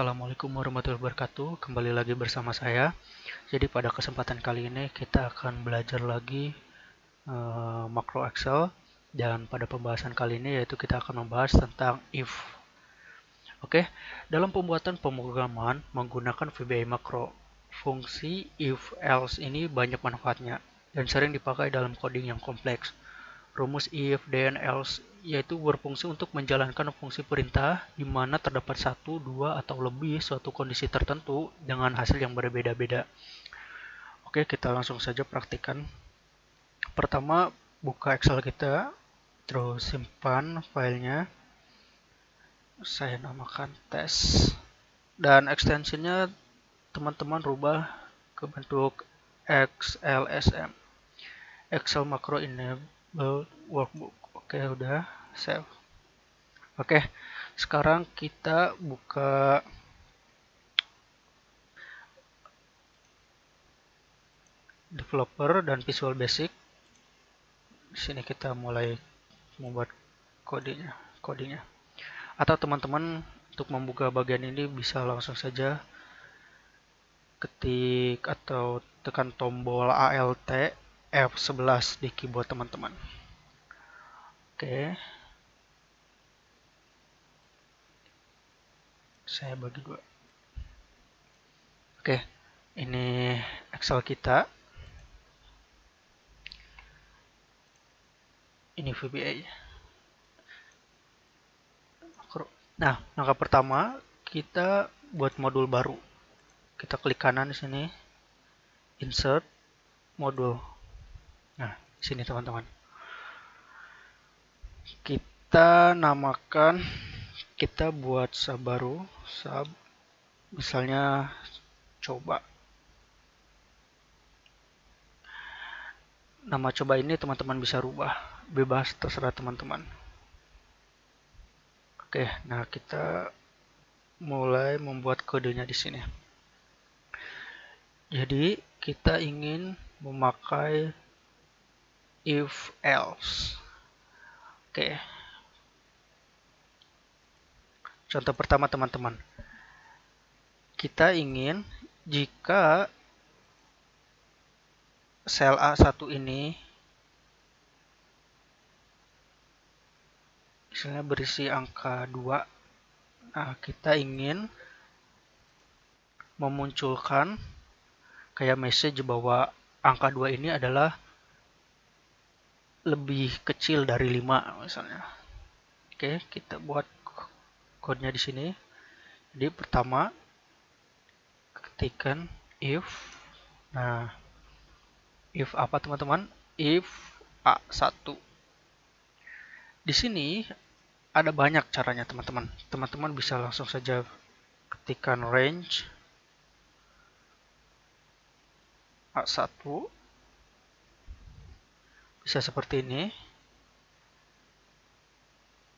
Assalamualaikum warahmatullahi wabarakatuh. Kembali lagi bersama saya. Jadi pada kesempatan kali ini kita akan belajar lagi makro Excel, dan pada pembahasan kali ini yaitu kita akan membahas tentang if. Oke, dalam pembuatan pemrograman menggunakan VBA makro, fungsi if else ini banyak manfaatnya dan sering dipakai dalam coding yang kompleks. Rumus if, then, else yaitu berfungsi untuk menjalankan fungsi perintah di mana terdapat satu, dua, atau lebih suatu kondisi tertentu dengan hasil yang berbeda-beda. Oke, kita langsung saja praktikkan. Pertama, buka Excel kita, terus simpan filenya. Saya namakan tes. Dan ekstensinya teman-teman rubah ke bentuk XLSM. Excel Macro Enable Workbook. Oke, udah save. Oke, sekarang kita buka developer dan Visual Basic. Di sini kita mulai membuat kodenya. Atau teman-teman untuk membuka bagian ini bisa langsung saja ketik atau tekan tombol Alt F11 di keyboard teman-teman. Oke. Saya bagi dua. Oke, ini Excel kita. Ini VBA. Nah, langkah pertama kita buat modul baru. Kita klik kanan di sini, insert modul. Nah, di sini teman-teman. Kita namakan, kita buat sub baru, sub misalnya coba. Nama coba ini teman-teman bisa rubah, bebas terserah teman-teman. Oke, nah kita mulai membuat kodenya di sini. Jadi kita ingin memakai if else. Oke. Contoh pertama teman-teman. Kita ingin jika sel A1 ini misalnya berisi angka 2. Nah, kita ingin memunculkan kayak message bahwa angka 2 ini adalah lebih kecil dari 5 misalnya. Oke, kita buat kodenya di sini. Jadi pertama ketikkan if. Nah, if apa teman-teman? If A1. Di sini ada banyak caranya teman-teman. Teman-teman bisa langsung saja ketikkan range A1. Bisa seperti ini.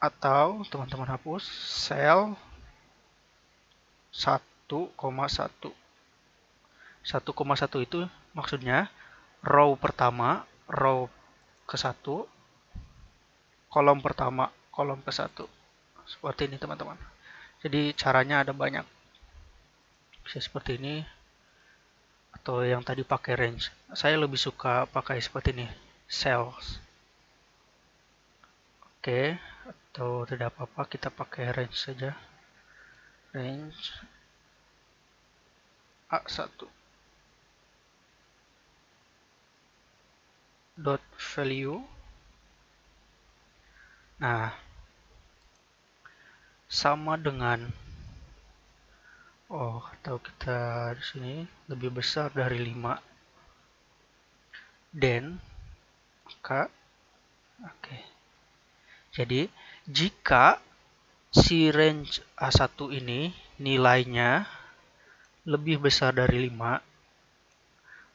Atau teman-teman hapus sel 1,1. 1,1 itu maksudnya row pertama, row ke-1, kolom pertama, kolom ke-1. Seperti ini teman-teman. Jadi caranya ada banyak. Bisa seperti ini atau yang tadi pakai range. Saya lebih suka pakai seperti ini, cells. Oke, atau tidak apa-apa kita pakai range saja. Range A1 dot value. Nah, sama dengan atau kita di sini lebih besar dari 5. Then maka oke. Jadi jika si range A1 ini nilainya lebih besar dari 5,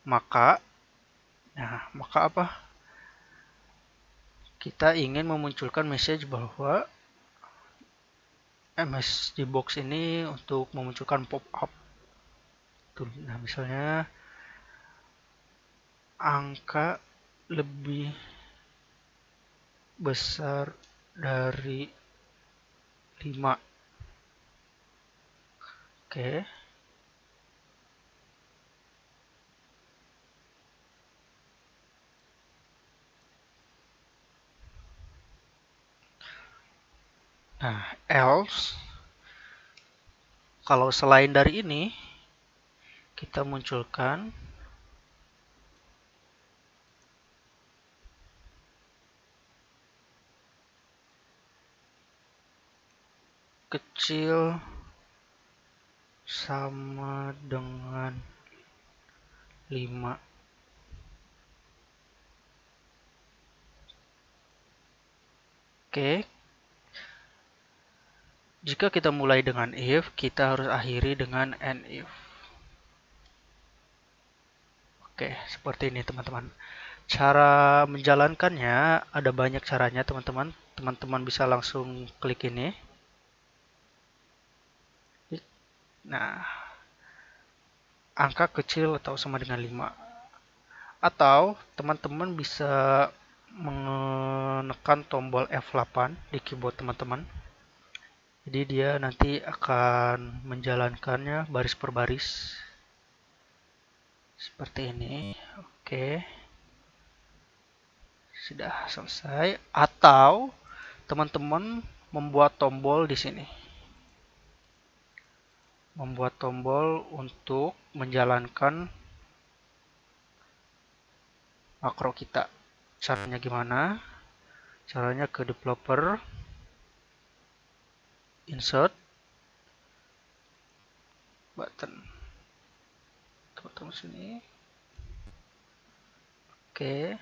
maka apa? Kita ingin memunculkan message bahwa MS di box ini untuk memunculkan pop-up. Nah, misalnya angka lebih besar dari 5. Oke. Nah, else kalau selain dari ini kita munculkan kecil sama dengan 5. Oke. Jika kita mulai dengan if, kita harus akhiri dengan and if. Oke, seperti ini teman-teman. Cara menjalankannya ada banyak caranya teman-teman. Teman-teman bisa langsung klik ini. Nah, angka kecil atau sama dengan 5. Atau teman-teman bisa menekan tombol F8 di keyboard teman-teman. Jadi dia nanti akan menjalankannya baris per baris. Seperti ini. Oke. Sudah selesai. Atau teman-teman membuat tombol di sini. Membuat tombol untuk menjalankan makro kita. Caranya gimana? Caranya ke developer, insert, button. Teman-teman sini. Oke.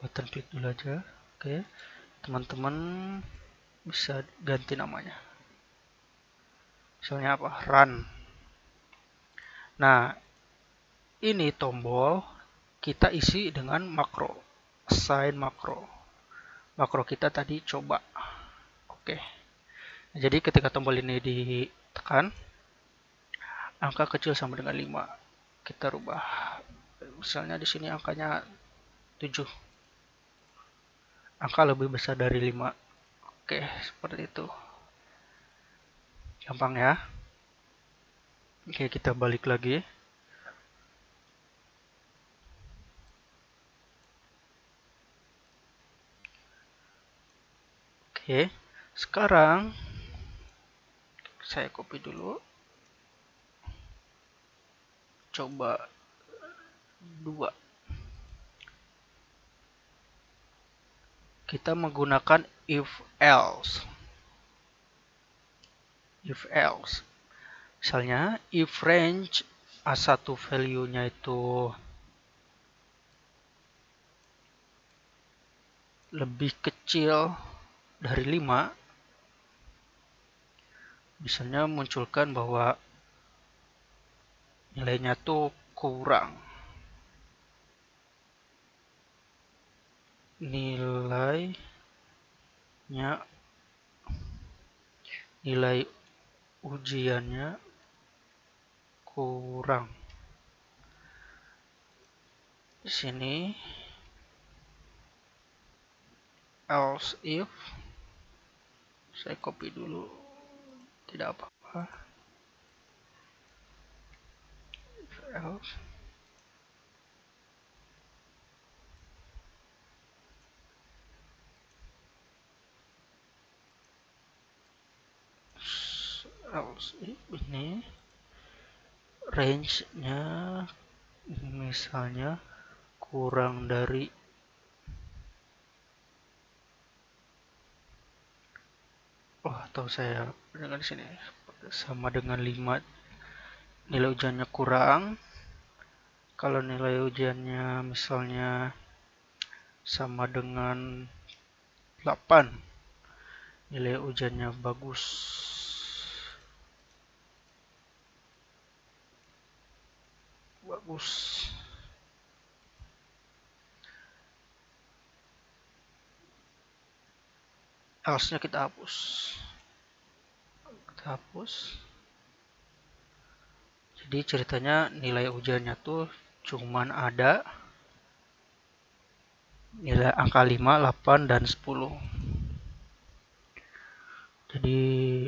Button klik dulu aja. Oke. Teman-teman bisa ganti namanya. Misalnya apa? Run. Nah, ini tombol kita isi dengan makro. Assign makro. Makro kita tadi coba. Oke. Jadi ketika tombol ini ditekan, angka kecil sama dengan 5. Kita rubah. Misalnya di sini angkanya 7. Angka lebih besar dari 5. Oke, seperti itu. Gampang ya. Oke, kita balik lagi. Oke, sekarang saya copy dulu. Coba 2. Kita menggunakan if else. If else. Misalnya if range A1 value-nya itu lebih kecil dari 5, misalnya munculkan bahwa nilainya tuh kurang. Nilai ujiannya kurang. Di sini else if saya copy dulu, tidak apa-apa. If else if ini range-nya misalnya kurang dari atau saya dengan di sini sama dengan 5, nilai ujiannya kurang. Kalau nilai ujiannya misalnya sama dengan 8, nilai ujiannya bagus. Else-nya kita hapus. Jadi ceritanya nilai ujiannya tuh cuman ada nilai angka 5, 8, dan 10. Jadi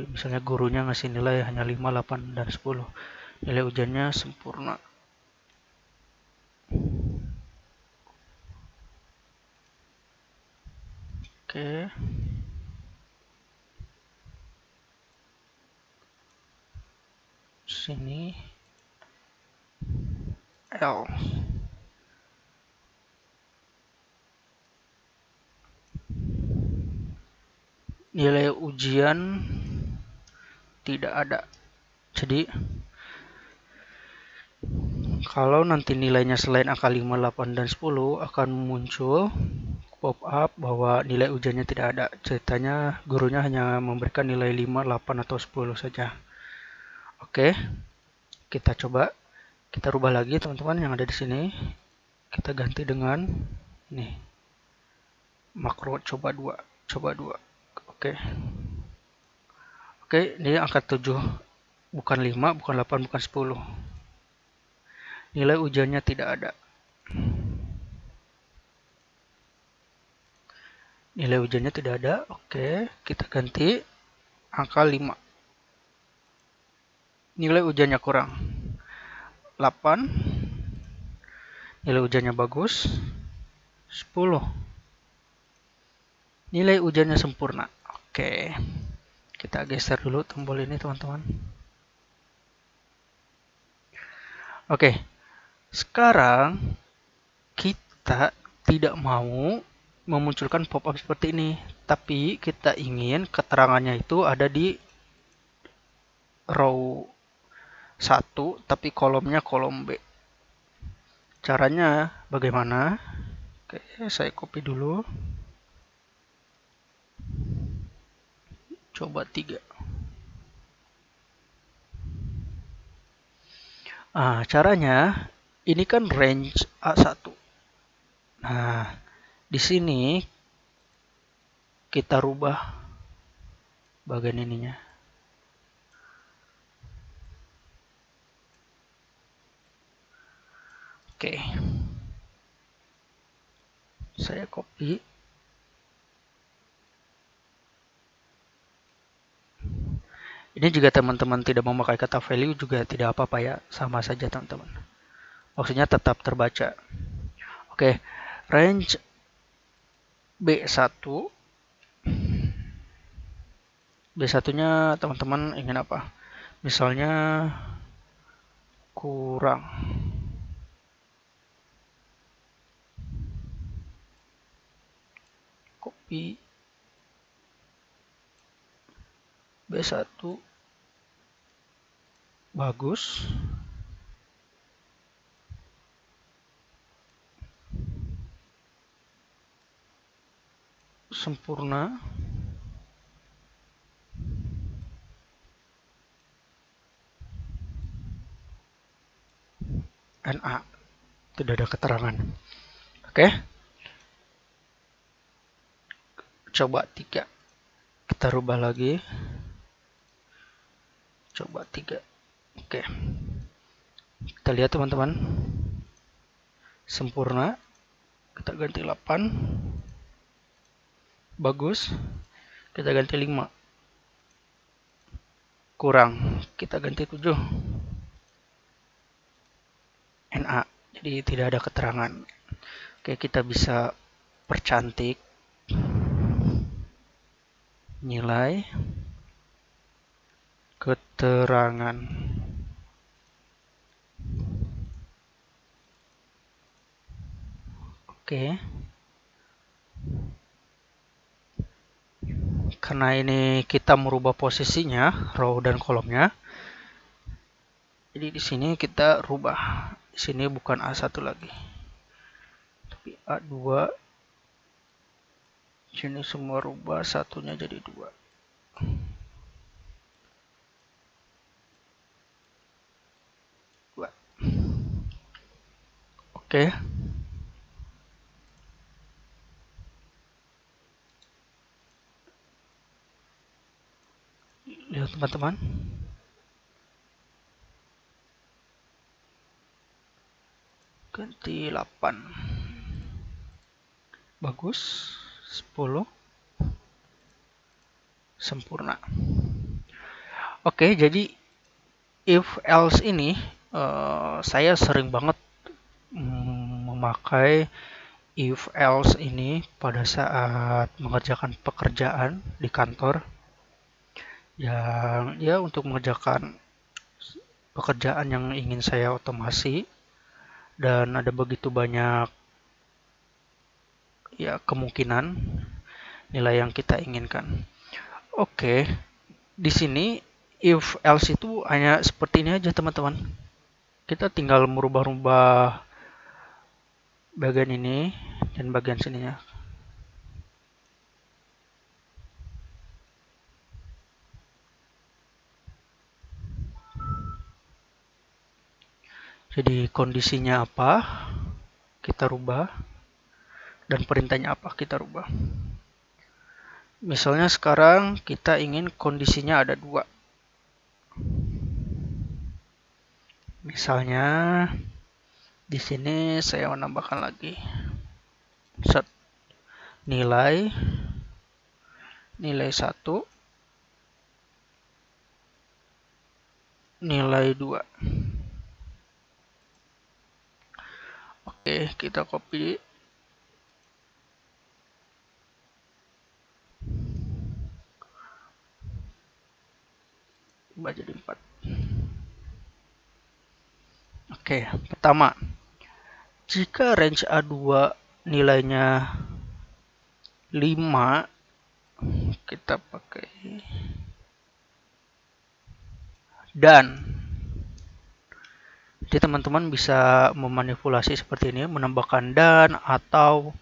misalnya gurunya ngasih nilai hanya 5, 8, dan 10. Nilai ujiannya sempurna. Oke. Sini L. Nilai ujian tidak ada. Jadi kalau nanti nilainya selain angka 5, 8, dan 10 akan muncul pop up bahwa nilai ujiannya tidak ada. Ceritanya gurunya hanya memberikan nilai 5, 8, atau 10 saja. Oke, kita coba. Kita rubah lagi teman-teman yang ada di sini. Kita ganti dengan nih. Makro coba 2. Coba 2. Oke. Oke, ini angka 7. Bukan 5, bukan 8, bukan 10. Nilai ujiannya tidak ada. Nilai ujiannya tidak ada. Oke, kita ganti angka 5. Nilai ujiannya kurang. 8. Nilai ujiannya bagus. 10. Nilai ujiannya sempurna. Oke. Kita geser dulu tombol ini, teman-teman. Oke. Sekarang kita tidak mau memunculkan pop-up seperti ini, tapi kita ingin keterangannya itu ada di row 1, tapi kolomnya kolom B. Caranya bagaimana? Oke, saya copy dulu. Coba 3. Caranya ini kan range A1. Nah, di sini kita rubah bagian ininya. Oke. Saya copy. Ini juga teman-teman tidak memakai kata value juga tidak apa-apa ya, sama saja teman-teman. Maksudnya tetap terbaca. Oke, range B1. B1-nya teman-teman ingin apa? Misalnya kurang. Copy. B1 bagus. Sempurna. NA. Tidak ada keterangan. Oke. Coba 3. Kita rubah lagi. Coba 3. Oke. Kita lihat teman-teman. Sempurna. Kita ganti 8. Bagus. Kita ganti 5. Kurang. Kita ganti 7. NA. Jadi tidak ada keterangan. Oke, kita bisa percantik nilai keterangan. Oke. Karena ini kita merubah posisinya, row dan kolomnya. Jadi di sini kita rubah. Di sini bukan A1 lagi, tapi A2. Sini semua rubah, satunya jadi 2. Oke. Lihat teman-teman. Ganti 8. Bagus. 10. sempurna. Oke, jadi if else ini saya sering banget memakai if else ini pada saat mengerjakan pekerjaan di kantor yang ya untuk mengerjakan pekerjaan yang ingin saya otomasi dan ada begitu banyak ya kemungkinan nilai yang kita inginkan. Oke, di sini if else itu hanya seperti ini aja teman-teman. Kita tinggal merubah-rubah bagian ini dan bagian sininya. Jadi kondisinya apa, kita rubah, dan perintahnya apa, kita rubah. Misalnya sekarang kita ingin kondisinya ada 2. Misalnya di sini saya menambahkan lagi set nilai 1, nilai 2. Oke, kita copy. Ubah jadi 4. Oke, pertama, jika range A2 nilainya 5, kita pakai dan. Jadi teman-teman bisa memanipulasi seperti ini, menambahkan dan atau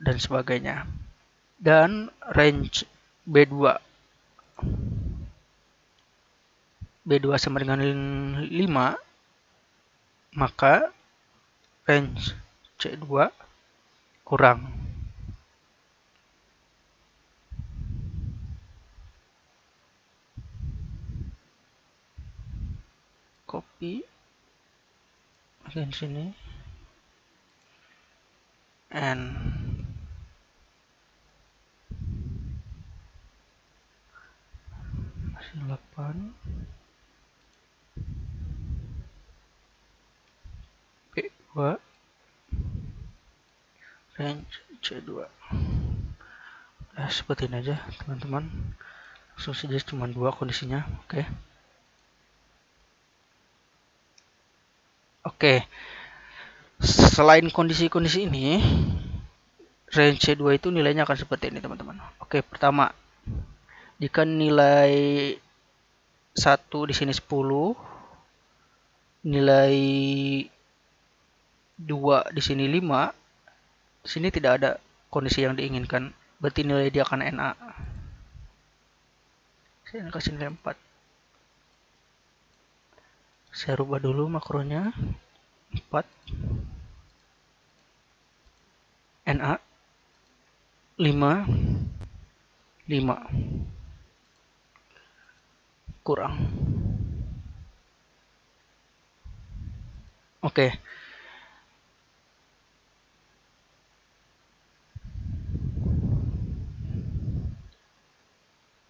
dan sebagainya. Dan range B2 sama dengan 5, maka range C2 kurang. Copy bagian sini and masih 8 B2 range C2. Seperti ini aja teman-teman, langsung saja cuma 2 kondisinya. Oke, selain kondisi-kondisi ini, range C2 itu nilainya akan seperti ini teman-teman. Oke, pertama, jika nilai 1 di sini 10, nilai 2 di sini 5, di sini tidak ada kondisi yang diinginkan, berarti nilai dia akan NA. Saya kasih nilai 4. Saya rubah dulu makronya 4 NA 5 kurang. Oke.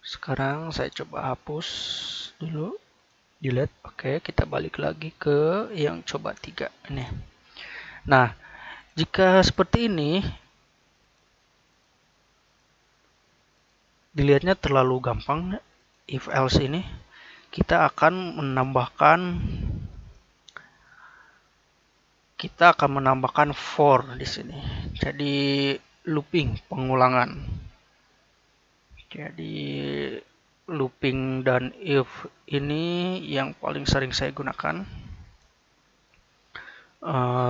Sekarang saya coba hapus dulu, delete. Oke, kita balik lagi ke yang coba 3 ini. Nah, jika seperti ini dilihatnya terlalu gampang, if else ini kita akan menambahkan for di sini. Jadi looping, pengulangan. Jadi looping dan if ini yang paling sering saya gunakan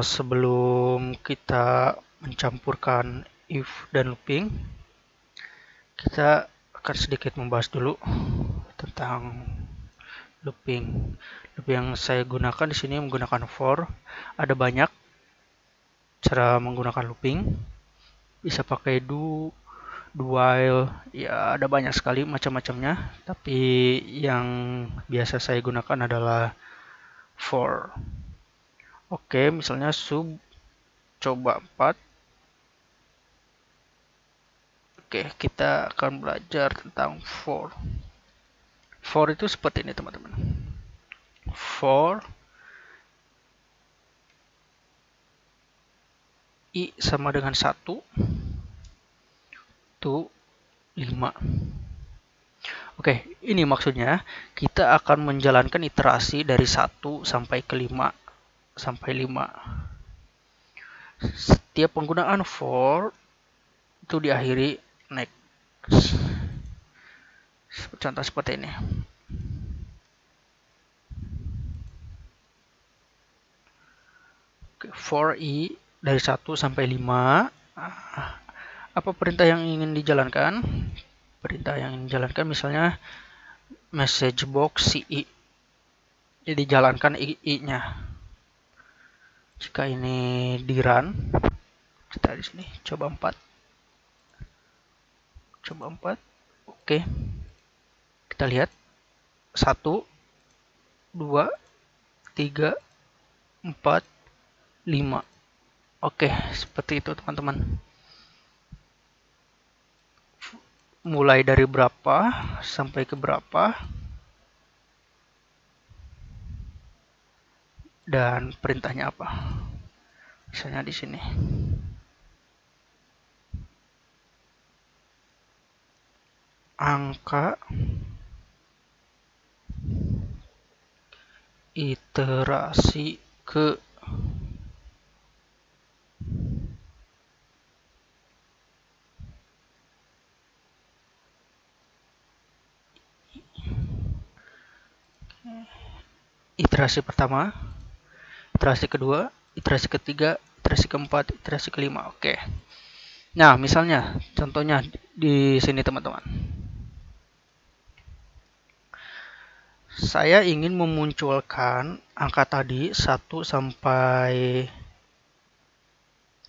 sebelum kita mencampurkan if dan looping. Kita akan sedikit membahas dulu tentang looping. Looping yang saya gunakan di sini menggunakan for. Ada banyak cara menggunakan looping. Bisa pakai do while, ya ada banyak sekali macam-macamnya. Tapi yang biasa saya gunakan adalah for. Oke, misalnya sub coba 4. Oke, kita akan belajar tentang for. For itu seperti ini teman-teman. For I sama dengan 1 to 5. Oke, ini maksudnya kita akan menjalankan iterasi dari 1 sampai ke 5 sampai 5. Setiap penggunaan for itu diakhiri next. Contoh seperti ini. For I dari 1 sampai 5. Apa perintah yang ingin dijalankan? Perintah yang ingin dijalankan misalnya message box si I. Jadi jalankan I-nya. Jika ini di run, kita di sini coba 4. Coba 4. Oke. Kita lihat 1 2 3 4 5. Oke, seperti itu teman-teman. Mulai dari berapa sampai ke berapa, dan perintahnya apa. Misalnya di sini. Angka iterasi ke iterasi pertama, iterasi kedua, iterasi ketiga, iterasi keempat, iterasi kelima. Oke. Nah, misalnya contohnya di sini teman-teman. Saya ingin memunculkan angka tadi 1 sampai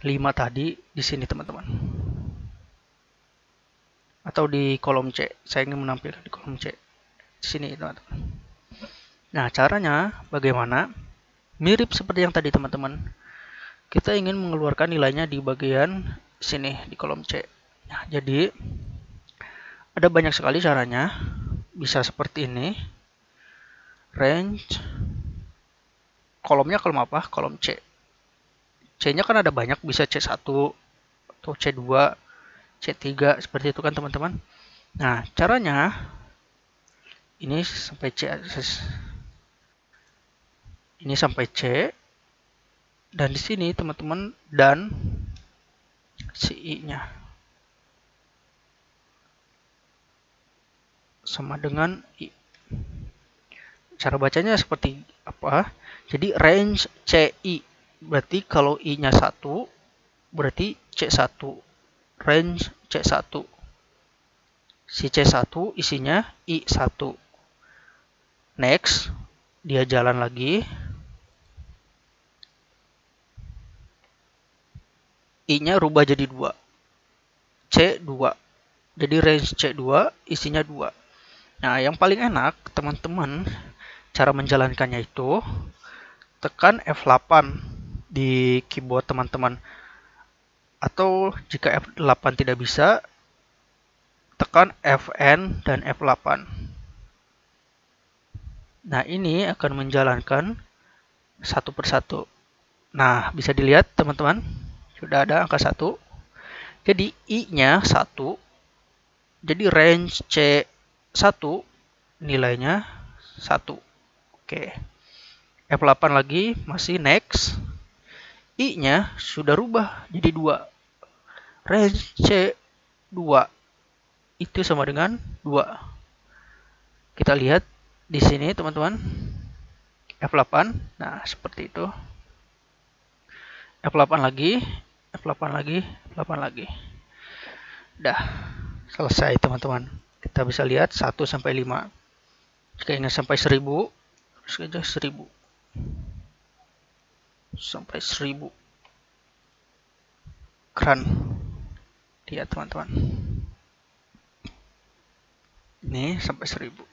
5 tadi di sini teman-teman. Atau di kolom C. Saya ingin menampilkan di kolom C. Di sini teman-teman. Nah, caranya bagaimana? Mirip seperti yang tadi teman-teman. Kita ingin mengeluarkan nilainya di bagian sini di kolom C. Nah, jadi ada banyak sekali caranya. Bisa seperti ini. Range. Kolomnya kolom apa? Kolom C. C-nya kan ada banyak, bisa C1 atau C2, C3, seperti itu kan teman-teman. Nah, caranya ini sampai C. Ini sampai C. Dan di sini teman-teman dan si I-nya sama dengan I. Cara bacanya seperti apa? Jadi range CI. Berarti kalau I-nya 1, berarti C1. Range C1. Si C1 isinya I1. Next, dia jalan lagi. I-nya rubah jadi 2. C2. Jadi range C2 isinya 2. Nah, yang paling enak teman-teman cara menjalankannya itu tekan F8 di keyboard teman-teman. Atau jika F8 tidak bisa, tekan Fn dan F8. Nah, ini akan menjalankan satu persatu. Nah, bisa dilihat teman-teman, sudah ada angka 1. Jadi I-nya 1. Jadi range C1 nilainya 1. Oke. F8 lagi, masih next. I-nya sudah rubah jadi 2. Range C2 itu sama dengan 2. Kita lihat di sini teman-teman. F8. Nah, seperti itu. F8 lagi, F8 lagi, F8 lagi. Udah selesai teman-teman. Kita bisa lihat 1 sampai 5. Jika ingin sampai 1000, terus aja 1000. Sampai 1000. Keren. Lihat teman-teman. Ini sampai 1000.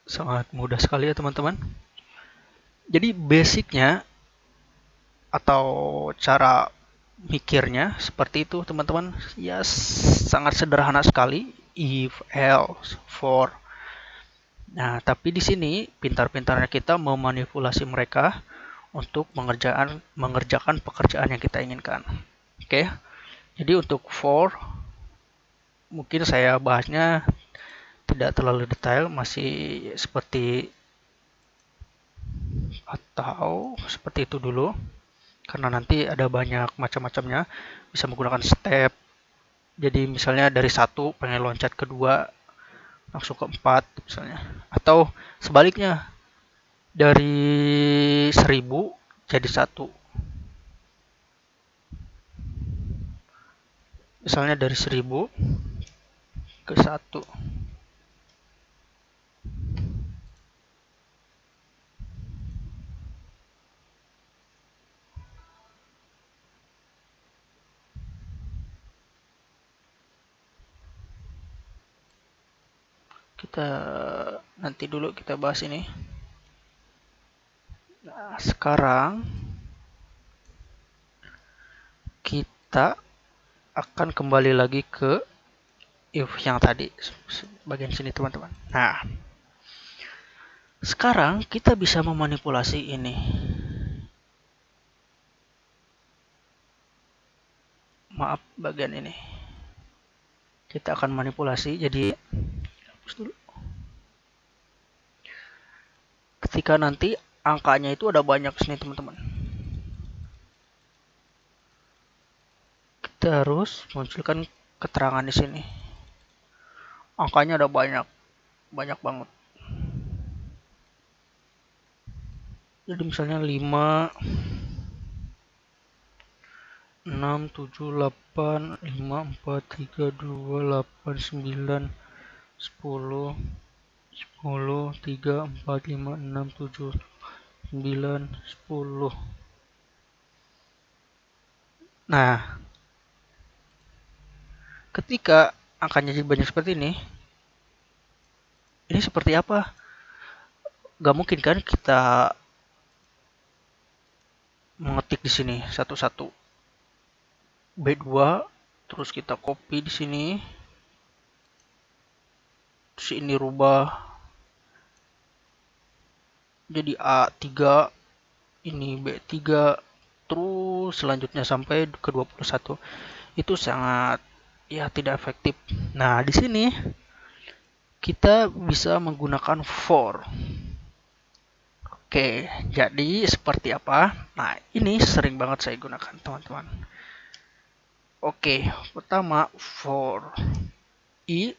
Sangat mudah sekali ya teman-teman. Jadi basicnya atau cara mikirnya seperti itu teman-teman. Ya sangat sederhana sekali, if, else, for. Nah, tapi di sini pintar-pintarnya kita memanipulasi mereka untuk mengerjakan pekerjaan yang kita inginkan. Oke. Jadi untuk for mungkin saya bahasnya tidak terlalu detail, masih seperti atau seperti itu dulu. Karena nanti ada banyak macam-macamnya, bisa menggunakan step. Jadi misalnya dari 1 pengen loncat ke 2 langsung ke 4 misalnya, atau sebaliknya dari 1000 jadi 1, misalnya dari 1000 ke 1. Kita nanti dulu kita bahas ini. Nah, sekarang kita akan kembali lagi ke if yang tadi bagian sini teman-teman. Nah, sekarang kita bisa memanipulasi ini. Maaf bagian ini. Kita akan manipulasi, jadi hapus dulu. Ketika nanti angkanya itu ada banyak sini teman-teman, kita harus munculkan keterangan di sini. Angkanya ada banyak, banyak banget. Jadi misalnya 5, 6, 7, 8, 5, 4, 3, 2, 8, 9, 10, 10, 3, 4, 5, 6, 7, 9, 10. Nah, ketika angkanya jadi banyak seperti ini seperti apa? Gak mungkin kan kita mengetik di sini satu-satu. B2, terus kita copy di sini. Terus ini rubah jadi A3, ini B3, terus selanjutnya sampai ke 21. Itu sangat ya tidak efektif. Nah, di sini kita bisa menggunakan for. Oke, jadi seperti apa? Nah, ini sering banget saya gunakan, teman-teman. Oke, pertama for i,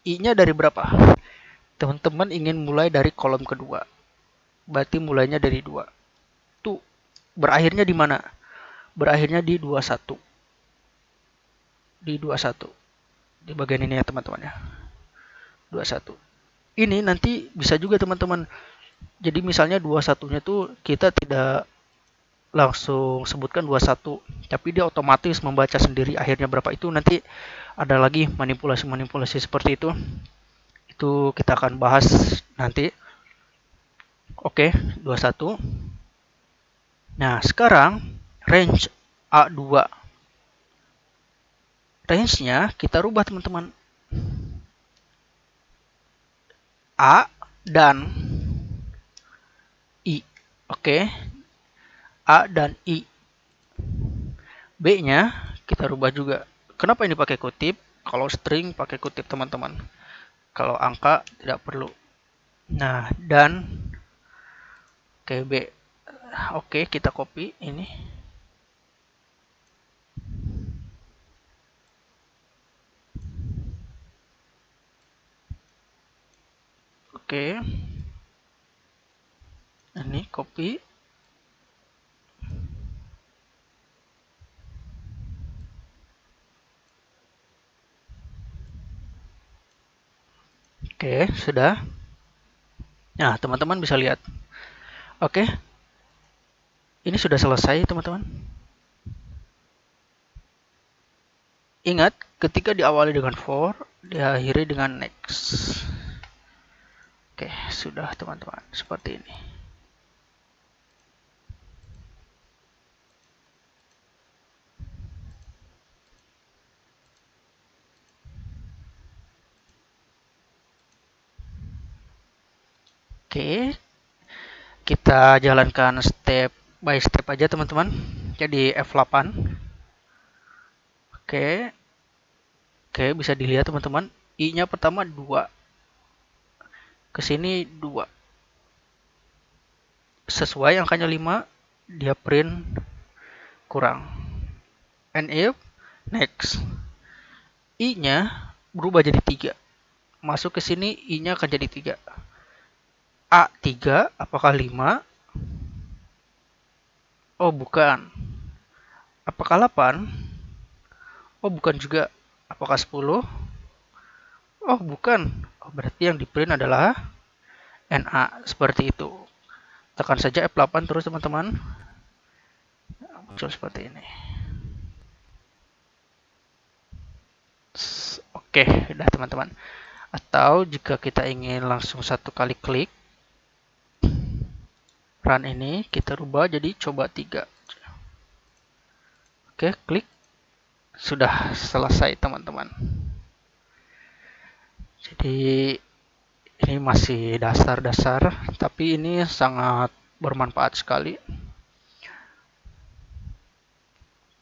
i-nya dari berapa? Teman-teman ingin mulai dari kolom kedua, berarti mulainya dari 2. Tuh, berakhirnya di mana? Berakhirnya di 21. Di 21. Di bagian ini ya, teman-teman ya. 21. Ini nanti bisa juga, teman-teman. Jadi misalnya 21-nya tuh kita tidak langsung sebutkan 21, tapi dia otomatis membaca sendiri akhirnya berapa. Itu nanti ada lagi manipulasi-manipulasi seperti itu. Itu kita akan bahas nanti. Oke, 21. Nah, sekarang range A2. Range-nya kita rubah, teman-teman. A dan I. Oke. A dan I. B-nya kita rubah juga. Kenapa ini pakai kutip? Kalau string pakai kutip, teman-teman. Kalau angka tidak perlu. Nah, dan oke, B. Oke, kita copy ini. Oke. Ini copy. Oke, sudah. Nah, teman-teman bisa lihat. Oke. Ini sudah selesai, teman-teman. Ingat, ketika diawali dengan for, diakhiri dengan next. Oke, sudah, teman-teman. Seperti ini. Oke, kita jalankan step by step aja teman-teman. Jadi F8. Oke, oke bisa dilihat teman-teman. I-nya pertama 2. Kesini 2. Sesuai angkanya 5, dia print kurang. And if next, I-nya berubah jadi 3. Masuk ke sini I-nya akan jadi 3. A 3, apakah 5? Oh, bukan. Apakah 8? Oh, bukan juga. Apakah 10? Oh, bukan. Oh, berarti yang di print adalah NA. Seperti itu. Tekan saja F8 terus teman-teman. Muncul seperti ini. Oke, udah teman-teman. Atau jika kita ingin langsung satu kali klik run ini, kita rubah jadi coba 3. Oke, klik. Sudah selesai teman-teman. Jadi ini masih dasar-dasar, tapi ini sangat bermanfaat sekali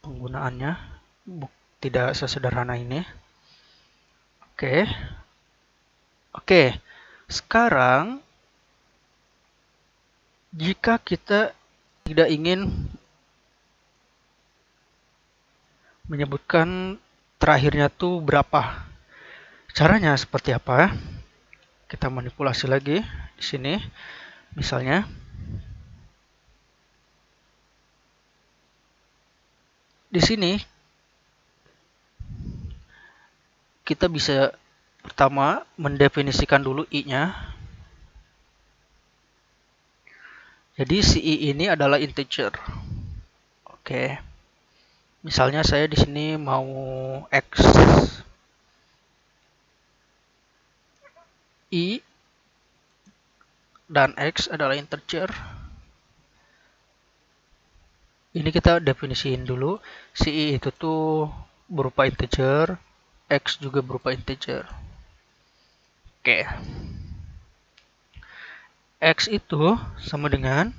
penggunaannya. Tidak sesederhana ini. Oke. Oke. Sekarang jika kita tidak ingin menyebutkan terakhirnya tuh berapa, caranya seperti apa? Kita manipulasi lagi di sini. Misalnya di sini kita bisa pertama mendefinisikan dulu I-nya. Jadi si I ini adalah integer. Oke. Misalnya saya di sini mau X. I dan X adalah integer. Ini kita definisiin dulu. Si I itu tuh berupa integer. X juga berupa integer. Oke. X itu sama dengan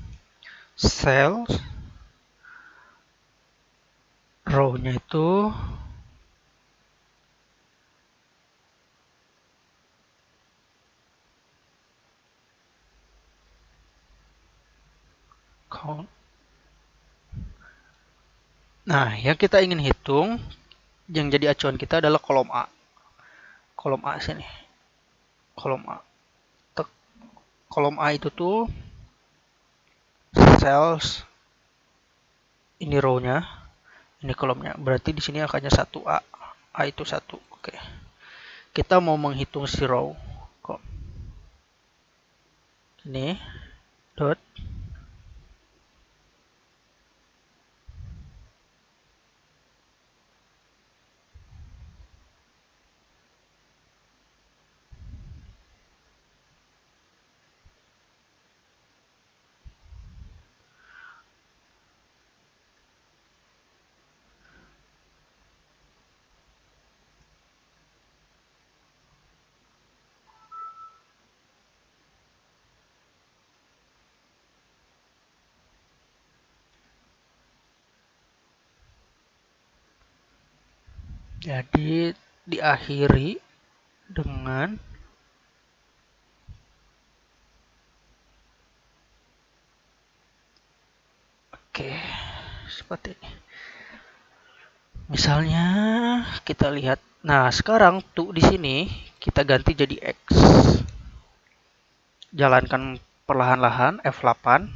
cells row-nya itu count. Nah, yang kita ingin hitung, yang jadi acuan kita adalah kolom A. Kolom A sini. Kolom A. Kolom A itu tuh cells, ini row-nya, ini kolomnya. Berarti di sini angkanya 1A. A itu 1. Oke. Kita mau menghitung si row. Ini dot jadi diakhiri dengan oke, seperti ini. Misalnya kita lihat. Nah, sekarang tuh di sini kita ganti jadi X. Jalankan perlahan-lahan F8.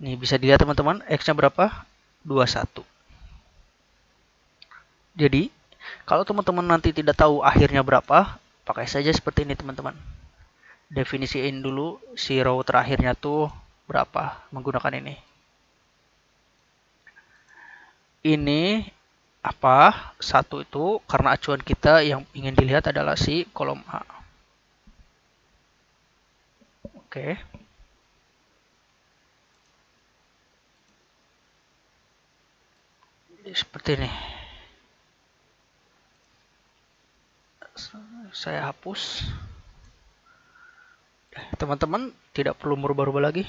Nih bisa dilihat teman-teman, X-nya berapa? 21. Jadi, kalau teman-teman nanti tidak tahu akhirnya berapa, pakai saja seperti ini teman-teman. Definisiin dulu si row terakhirnya tuh berapa menggunakan ini. Ini apa? 1 itu karena acuan kita yang ingin dilihat adalah si kolom A. Oke. Seperti ini. Saya hapus. Teman-teman tidak perlu merubah-rubah lagi,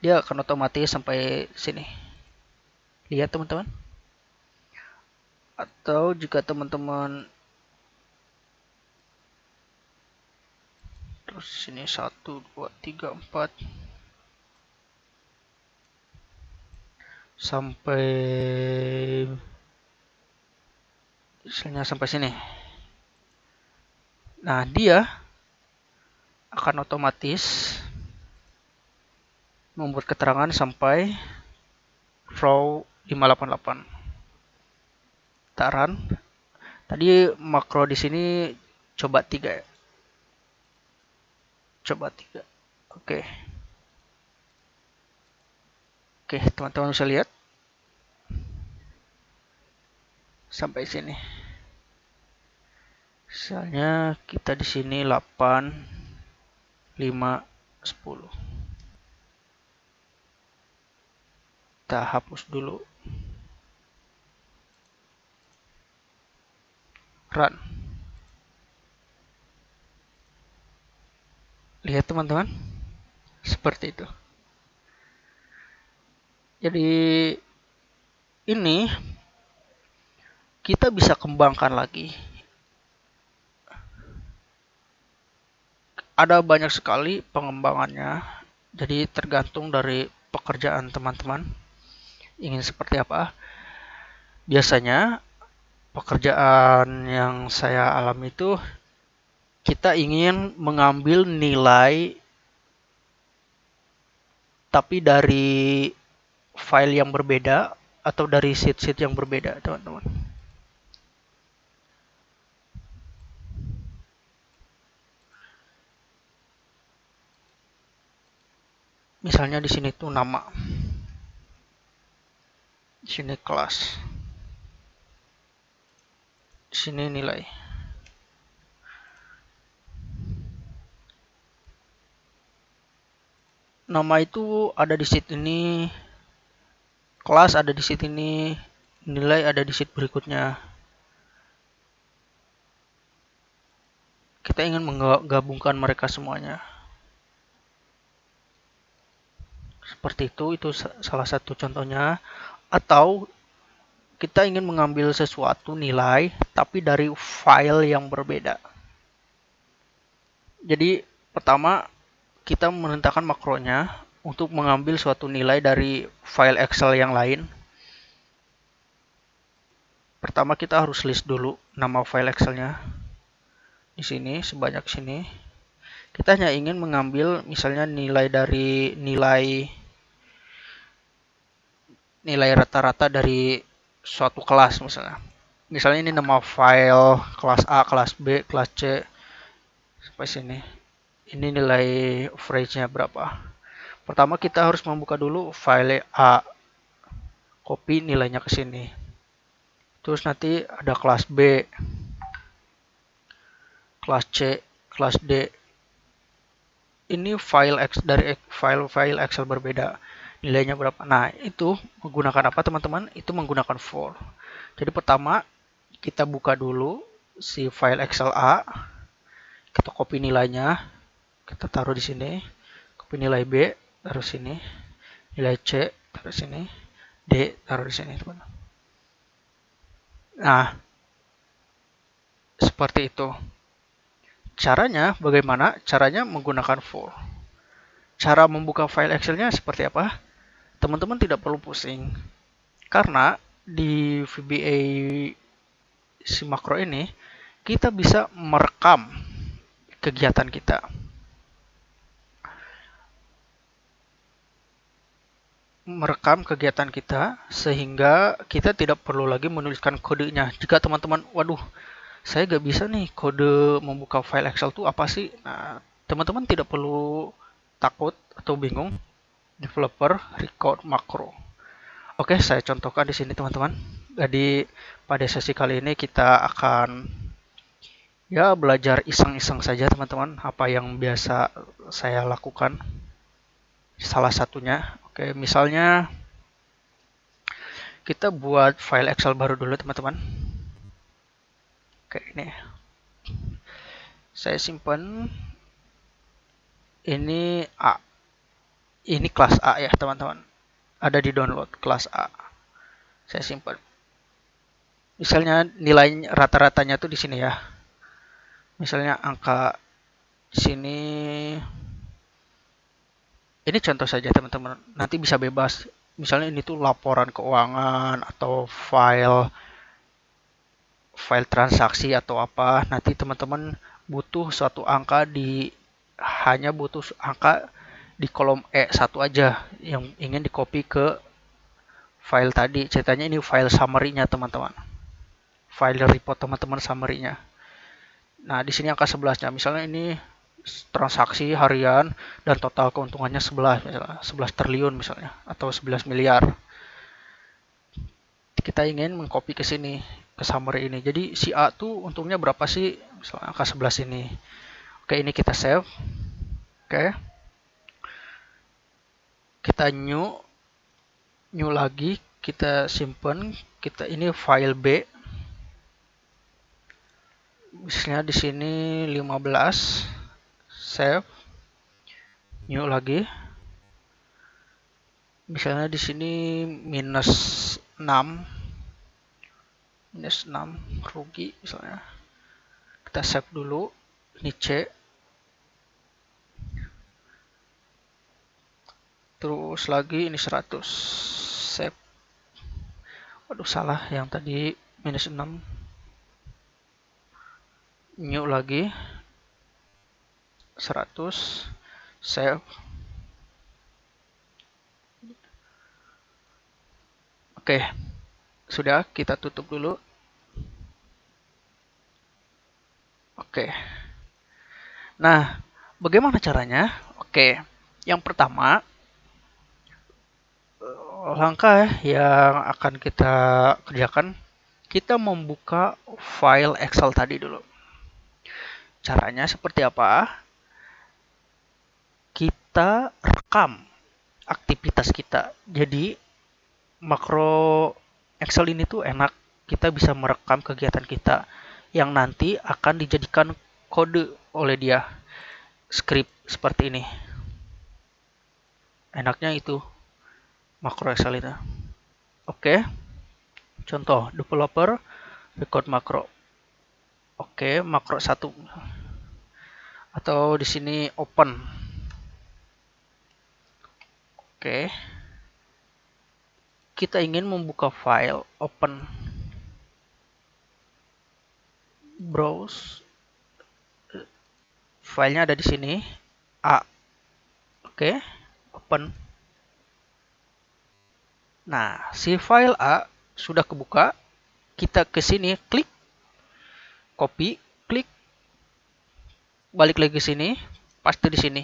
dia akan otomatis sampai sini. Lihat teman-teman. Atau jika teman-teman terus sini 1, 2, 3, 4 sampai misalnya sampai sini. Nah, dia akan otomatis membuat keterangan sampai row 588. Taran. Tadi makro di sini coba 3 ya. Coba 3. Oke. Oke, teman-teman bisa lihat sampai sini. Misalnya kita di sini 8, 5, 10. Kita hapus dulu. Run. Lihat teman-teman, seperti itu. Jadi ini kita bisa kembangkan lagi. Ada banyak sekali pengembangannya. Jadi tergantung dari pekerjaan teman-teman ingin seperti apa. Biasanya pekerjaan yang saya alami itu kita ingin mengambil nilai tapi dari file yang berbeda atau dari sheet-sheet yang berbeda, teman-teman. Misalnya di sini tuh nama, di sini kelas, di sini nilai. Nama itu ada di sheet ini, kelas ada di sheet ini, nilai ada di sheet berikutnya. Kita ingin menggabungkan mereka semuanya. Seperti itu salah satu contohnya. Atau kita ingin mengambil sesuatu nilai tapi dari file yang berbeda. Jadi pertama kita menentangkan makronya untuk mengambil suatu nilai dari file Excel yang lain. Pertama kita harus list dulu nama file Excelnya. Di sini sebanyak sini. Kita hanya ingin mengambil misalnya nilai dari nilai rata-rata dari suatu kelas misalnya. Misalnya ini nama file kelas A, kelas B, kelas C sampai sini. Ini nilai average-nya berapa. Pertama kita harus membuka dulu file A. Copy nilainya ke sini. Terus nanti ada kelas B, kelas C, kelas D. Ini file X dari file Excel berbeda. Nilainya berapa? Nah, itu menggunakan apa teman-teman? Itu menggunakan for. Jadi pertama kita buka dulu si file Excel A. Kita copy nilainya, kita taruh di sini. Copy nilai B, taruh sini. Nilai C, taruh sini. D, taruh di sini, teman-teman. Nah, seperti itu. Caranya bagaimana? Caranya menggunakan for. Cara membuka file Excel-nya seperti apa? Teman-teman tidak perlu pusing. Karena di VBA si makro ini, kita bisa merekam kegiatan kita. Merekam kegiatan kita sehingga kita tidak perlu lagi menuliskan kodenya. Jika teman-teman, waduh, saya gak bisa nih kode membuka file Excel itu apa sih? Nah, teman-teman tidak perlu takut atau bingung. Developer record makro. Oke, saya contohkan di sini teman-teman. Jadi pada sesi kali ini kita akan ya belajar iseng-iseng saja teman-teman, apa yang biasa saya lakukan. Salah satunya, oke, misalnya kita buat file Excel baru dulu teman-teman. Oke, ini saya simpan ini A. Ini kelas A ya teman-teman. Ada di download kelas A. Saya simpan. Misalnya nilai rata-ratanya tuh di sini ya. Misalnya angka di sini. Ini contoh saja teman-teman. Nanti bisa bebas. Misalnya ini tuh laporan keuangan atau file transaksi atau apa. Nanti teman-teman butuh suatu angka hanya butuh angka di kolom E1 aja yang ingin di copy ke file tadi. Ceritanya ini file summary-nya teman-teman. File report teman-teman summary-nya. Nah, di sini angka 11-nya. Misalnya ini transaksi harian dan total keuntungannya 11 misalnya, 11 triliun misalnya atau 11 miliar. Kita ingin mengcopy ke sini, ke summary ini. Jadi si A tuh untungnya berapa sih? Misalnya angka 11 ini. Oke, ini kita save. Oke. Kita new lagi, kita simpan. Ini file B. Misalnya di sini 15. Save. New lagi. Misalnya di sini minus 6 rugi misalnya. Kita save dulu. Ini C. Terus lagi ini 100. Save. Waduh, salah yang tadi minus 6. New lagi 100. Save. Oke, sudah, kita tutup dulu. Oke. Nah, bagaimana caranya? Oke, yang pertama, langkah yang akan kita kerjakan, kita membuka file Excel tadi dulu. Caranya seperti apa? Kita rekam aktivitas kita. Jadi, makro Excel ini tuh enak. Kita bisa merekam kegiatan kita yang nanti akan dijadikan kode oleh dia. Script seperti ini. Enaknya itu makro Excel itu. Oke. Contoh developer record makro. Oke, makro 1. Atau di sini open. Oke. Kita ingin membuka file, open. Browse. Filenya ada di sini. A. Oke, open. Nah, si file A sudah kebuka. Kita ke sini, klik, copy, klik, balik lagi ke sini, paste di sini,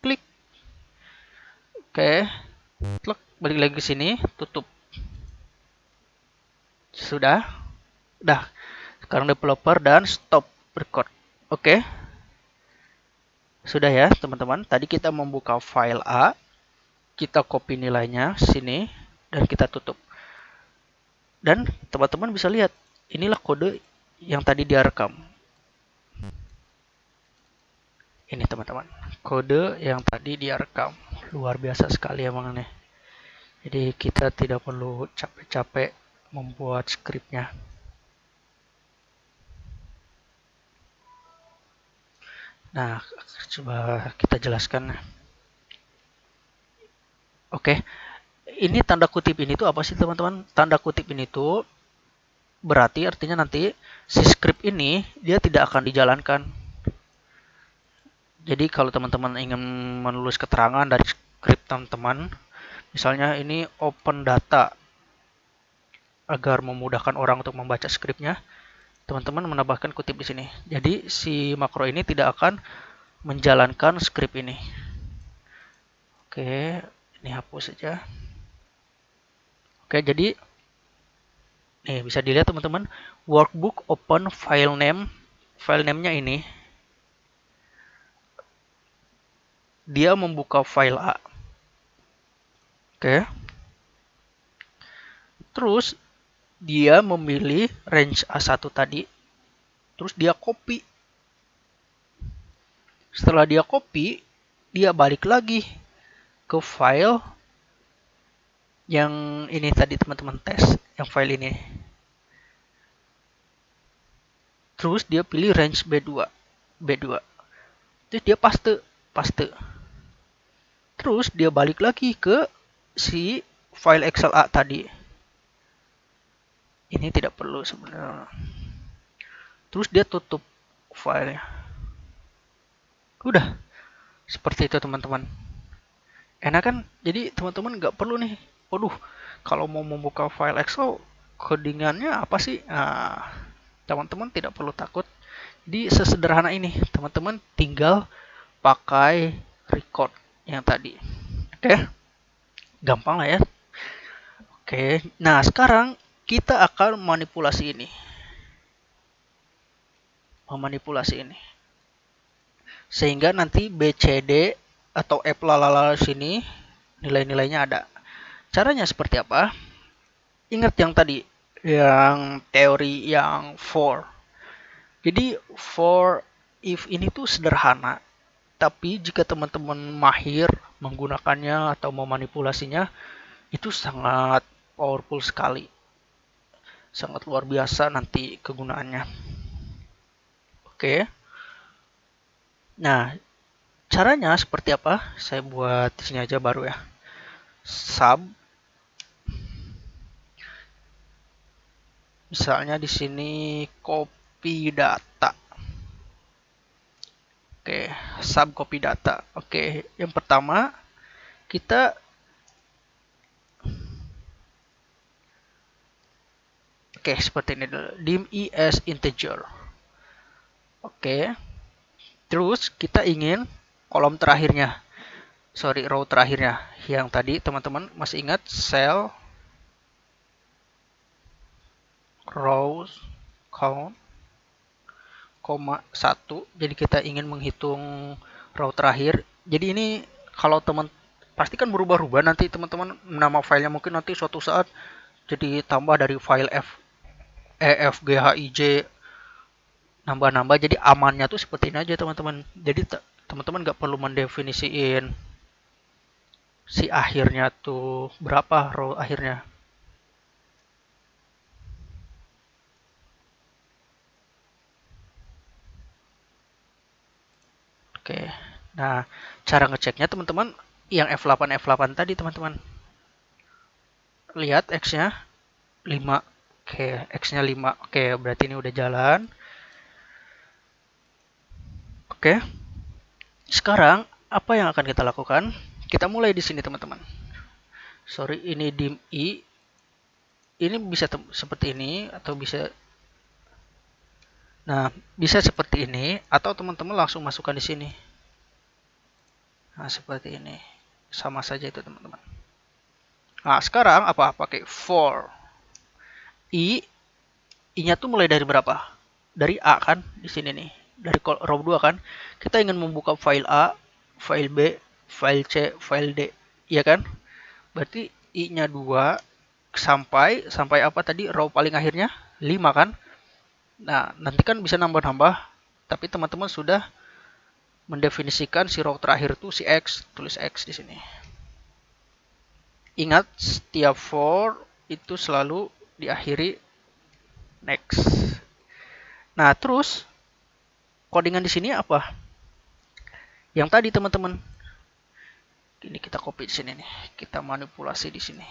klik. Oke, klik, balik lagi ke sini, tutup. Sudah. Dah. Sekarang developer dan stop record. Oke. Sudah ya, teman-teman. Tadi kita membuka file A, kita copy nilainya sini dan kita tutup. Dan teman-teman bisa lihat, inilah kode yang tadi dia rekam. Ini teman-teman, kode yang tadi dia rekam. Luar biasa sekali emang nih. Jadi kita tidak perlu capek-capek membuat skripnya. Nah, coba kita jelaskan. Oke, ini tanda kutip ini tuh apa sih teman-teman? Tanda kutip ini tuh berarti artinya nanti si script ini dia tidak akan dijalankan. Jadi kalau teman-teman ingin menulis keterangan dari script teman-teman, misalnya ini open data agar memudahkan orang untuk membaca skripnya, teman-teman menambahkan kutip di sini. Jadi si makro ini tidak akan menjalankan script ini. Oke, ini hapus saja. Oke, jadi nih bisa dilihat teman-teman, workbook open file name. File name-nya ini dia membuka file A. Oke. Terus dia memilih range A1 tadi. Terus dia copy. Setelah dia copy, dia balik lagi ke file yang ini tadi teman-teman tes, yang file ini. Terus dia pilih range B2. Terus dia paste. Terus dia balik lagi ke si file Excel A tadi. Ini tidak perlu sebenarnya. Terus dia tutup filenya. Udah. Seperti itu teman-teman. Enak kan? Jadi teman-teman nggak perlu nih. Waduh, kalau mau membuka file Excel, codingannya apa sih? Nah, teman-teman tidak perlu takut. Jadi sesederhana ini, teman-teman tinggal pakai record yang tadi. Oke, gampang lah ya. Oke, nah sekarang kita akan manipulasi ini. Memanipulasi ini. Sehingga nanti BCD atau F lalala sini nilai-nilainya ada. Caranya seperti apa? Ingat yang tadi, yang teori yang for. Jadi for if ini tuh sederhana. Tapi jika teman-teman mahir menggunakannya atau memanipulasinya, itu sangat powerful sekali. Sangat luar biasa nanti kegunaannya. Oke. Nah, caranya seperti apa? Saya buat di sini aja baru ya. Sub. Misalnya di sini copy data. Oke, sub copy data. Oke, yang pertama kita seperti ini dulu. Dim I as integer. Oke. Terus kita ingin kolom terakhirnya. Sorry, row terakhirnya. Yang tadi teman-teman masih ingat cell rows count, 1. Jadi kita ingin menghitung row terakhir. Jadi ini kalau teman pasti kan berubah-ubah nanti teman-teman, nama filenya mungkin nanti suatu saat jadi tambah dari file EFGHIJ nambah-nambah, jadi amannya tuh seperti ini aja teman-teman. Jadi teman-teman nggak perlu mendefinisiin si akhirnya tuh berapa row akhirnya. Oke, nah cara ngeceknya teman-teman yang F8 tadi teman-teman. Lihat X-nya 5. Oke, X-nya 5. Oke, berarti ini udah jalan. Oke. Sekarang apa yang akan kita lakukan? Kita mulai di sini teman-teman. Sorry, ini dim I. Ini bisa seperti ini atau bisa. Nah, bisa seperti ini atau teman-teman langsung masukkan di sini. Nah, seperti ini. Sama saja itu teman-teman. Nah, sekarang apa? Pakai for. I-nya tuh mulai dari berapa? Dari A kan di sini nih. Dari row 2 kan. Kita ingin membuka file A, file B, file C, file D. Iya kan? Berarti I-nya 2 sampai apa tadi? Row paling akhirnya 5 kan? Nah, nanti kan bisa nambah-nambah. Tapi teman-teman sudah mendefinisikan si row terakhir itu si X. Tulis X di sini. Ingat, setiap for itu selalu diakhiri next. Nah, terus codingan di sini apa? Yang tadi teman-teman. Ini kita copy di sini nih. Kita manipulasi di sini.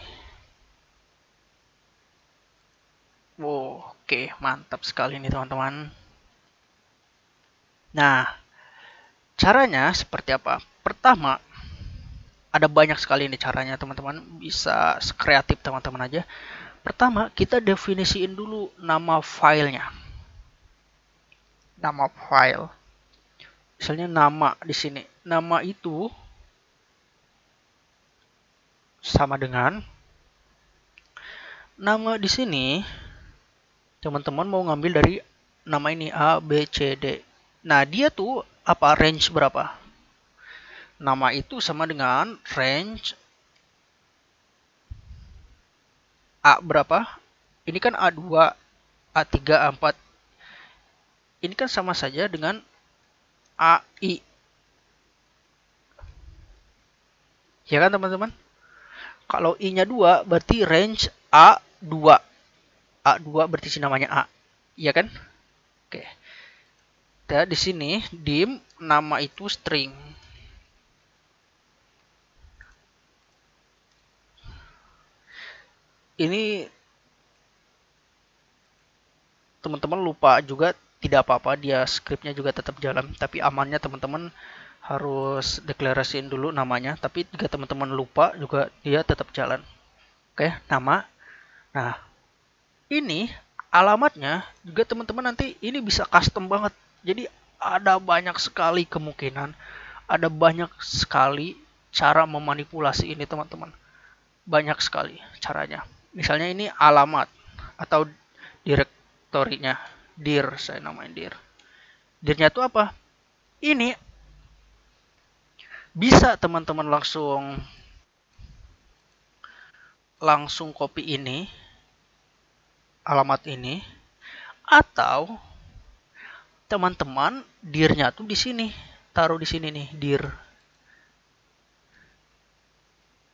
Wow, oke, mantap sekali nih teman-teman. Nah, caranya seperti apa? Pertama, ada banyak sekali nih caranya teman-teman. Bisa sekreatif teman-teman aja. Pertama, kita definisiin dulu nama filenya. Nama file. Misalnya nama di sini. Nama itu sama dengan nama di sini. Teman-teman mau ngambil dari nama ini A, B, C, D. Nah, dia tuh apa? Range berapa? Nama itu sama dengan range A berapa? Ini kan A2, A3, A4. Ini kan sama saja dengan AI. Ya kan teman-teman? Kalau I-nya 2 berarti range A2. A2 berarti sini namanya A. Iya kan? Oke. Kita di sini dim nama itu string. Ini teman-teman lupa juga tidak apa-apa, dia scriptnya juga tetap jalan, tapi amannya teman-teman harus deklarasiin dulu namanya, tapi jika teman-teman lupa juga dia tetap jalan. Oke, nama. Nah, ini alamatnya juga teman-teman nanti ini bisa custom banget. Jadi ada banyak sekali kemungkinan, ada banyak sekali cara memanipulasi ini teman-teman. Banyak sekali caranya. Misalnya ini alamat atau direktorinya. Dir, saya namain dir. Dirnya itu apa? Ini bisa teman-teman langsung copy ini, alamat ini, atau teman-teman dirnya tuh di sini, taruh di sini nih, dir.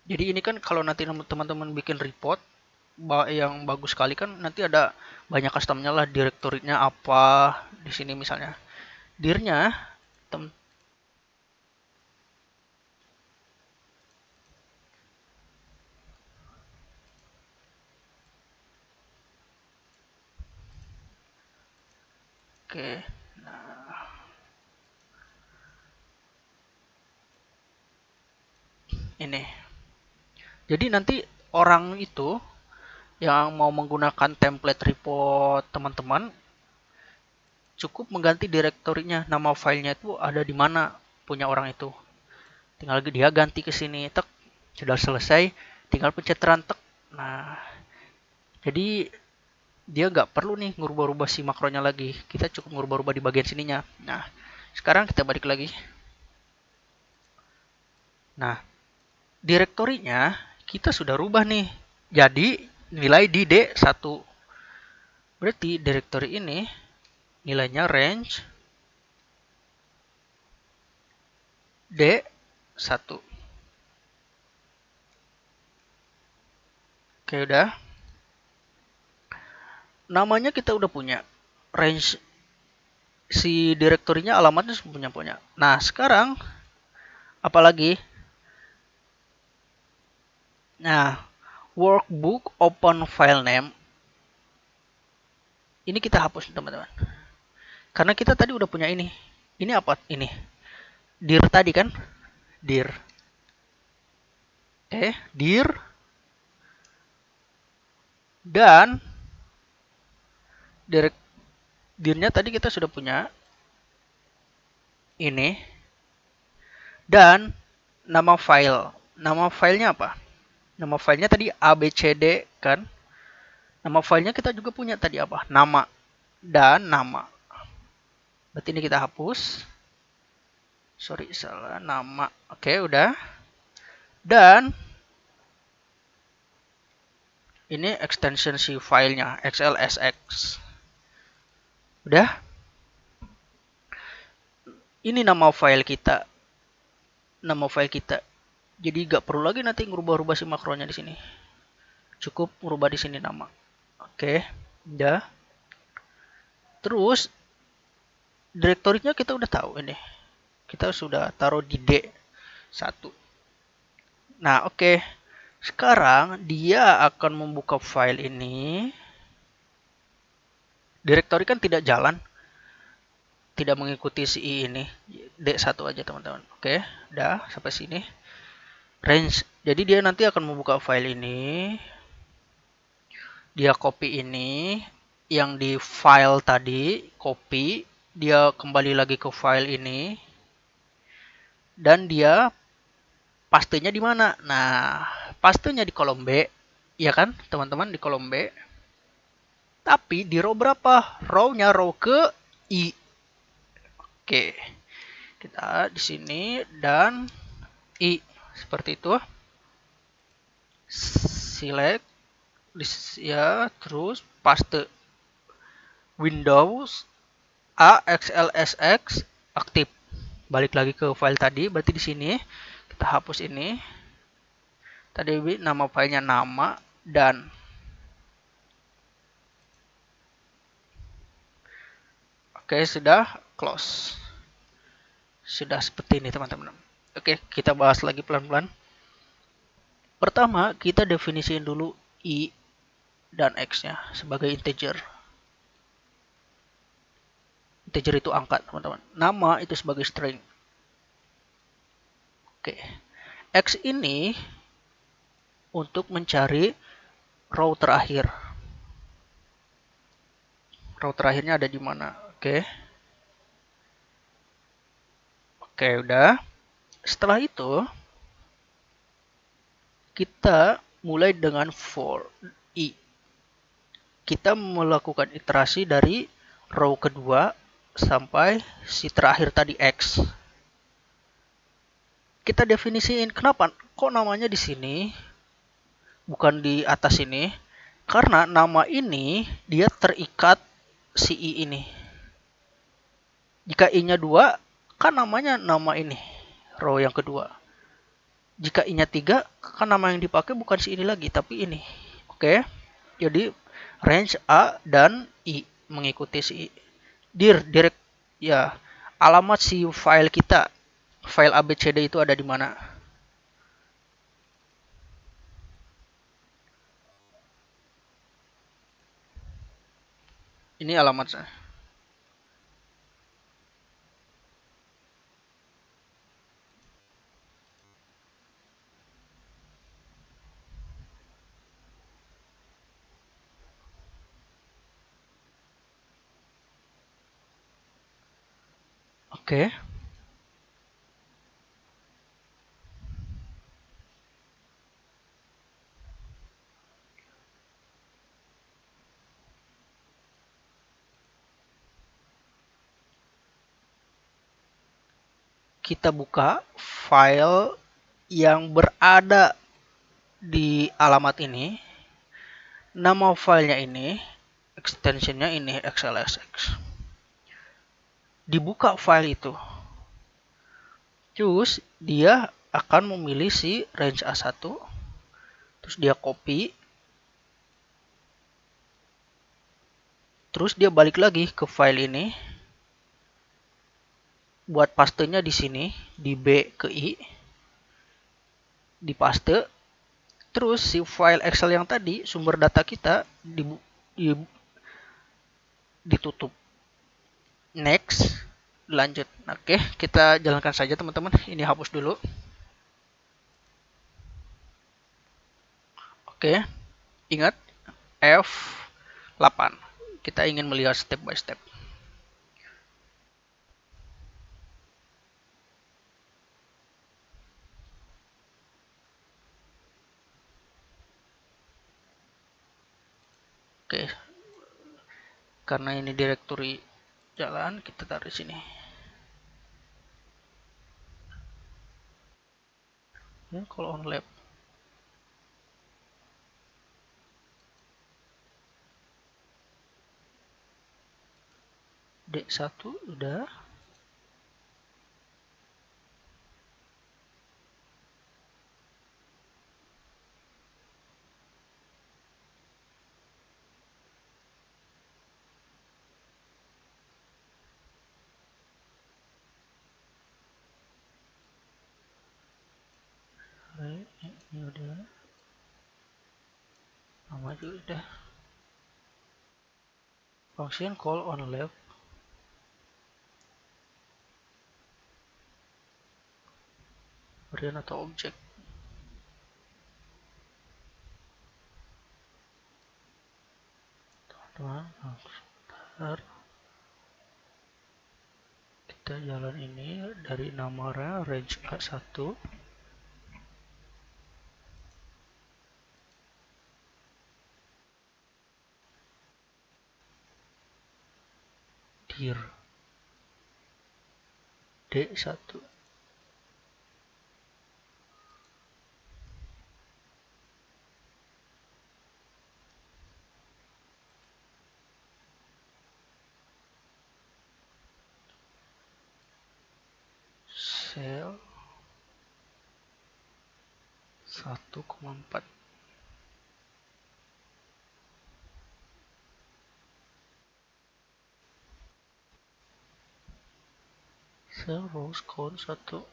Jadi ini kan kalau nanti teman-teman bikin report yang bagus sekali kan nanti ada banyak customnya lah, direktorinya apa di sini misalnya. Dirnya tem Oke. Nah, ini. Jadi nanti orang itu yang mau menggunakan template report teman-teman cukup mengganti direktorinya, nama filenya itu ada di mana punya orang itu. Tinggal dia ganti ke sini, tek, sudah selesai, tinggal pencet run, tek. Nah, jadi dia nggak perlu nih ngubah-ubah si makronya lagi. Kita cukup ngubah-ubah di bagian sininya. Nah, sekarang kita balik lagi. Nah, direktorinya kita sudah rubah nih. Jadi nilai di D1. Berarti direktori ini nilainya range D1. Oke, udah. Namanya kita udah punya. Range si direktorinya alamatnya punya. Nah, sekarang apalagi? Nah, workbook open file name. Ini kita hapus teman-teman. Karena kita tadi udah punya ini. Ini apa? Ini. Dir tadi kan? Dir. Dir. Dan dirnya tadi kita sudah punya. Ini. Dan nama file. Nama filenya apa? Nama filenya tadi ABCD kan? Nama filenya kita juga punya tadi apa? Nama. Dan nama. Berarti ini kita hapus. Sorry, salah nama. Oke, udah. Dan ini extension si filenya, XLSX. Udah. Ini nama file kita. Nama file kita. Jadi gak perlu lagi nanti ngerubah-rubah si makronya di sini. Cukup ngerubah di sini nama. Oke, udah. Terus direktorinya kita udah tahu ini. Kita sudah taruh di D1. Nah, oke. Sekarang dia akan membuka file ini. Direktori kan tidak jalan. Tidak mengikuti si I ini. D1 aja teman-teman. Oke, udah sampai sini. Range. Jadi dia nanti akan membuka file ini. Dia copy ini. Yang di file tadi, copy. Dia kembali lagi ke file ini. Dan dia pastenya di mana? Nah, pastenya di kolom B. Ya kan, teman-teman, di kolom B. Tapi di row berapa? Row-nya row ke I. Oke. Kita di sini dan I. Seperti itu. Select. Ya, terus paste. Windows AXLSX aktif. Balik lagi ke file tadi. Berarti di sini kita hapus ini. Tadi nama filenya nama dan. Oke, sudah close. Sudah seperti ini teman-teman. Oke, kita bahas lagi pelan-pelan. Pertama, kita definisiin dulu I dan X-nya sebagai integer. Integer itu angka, teman-teman. Nama itu sebagai string. Oke. X ini untuk mencari row terakhir. Row terakhirnya ada di mana? Oke. Oke, udah. Setelah itu, kita mulai dengan for I. Kita melakukan iterasi dari row kedua sampai si terakhir tadi X. Kita definisiin kenapa kok namanya di sini bukan di atas ini, karena nama ini dia terikat si I ini. Jika I-nya 2, kan namanya nama ini, row yang kedua. Jika I-nya 3, kan nama yang dipakai bukan si ini lagi, tapi ini. Oke, jadi range A dan I mengikuti si I. Direct ya, alamat si file kita, file ABCD itu ada di mana? Ini alamatnya. Oke. Kita buka file yang berada di alamat ini. Nama filenya ini, extensionnya ini XLSX. Dibuka file itu. Terus dia akan memilih si range A1. Terus dia copy. Terus dia balik lagi ke file ini. Buat pastenya di sini, di B ke I. Di paste. Terus si file Excel yang tadi, sumber data kita ditutup. Next, lanjut. Oke, kita jalankan saja teman-teman. Ini hapus dulu. Oke, ingat F8. Kita ingin melihat step by step. Oke, karena ini directory jalan, kita taruh sini. Ya, kalau on lab. D1 udah. Ini udah. Nama juga udah. Function call on lab. Varian atau objek. Teman-teman, kita jalan ini dari nama range A1. Dir D1. Cell 1,4. Rows count 1.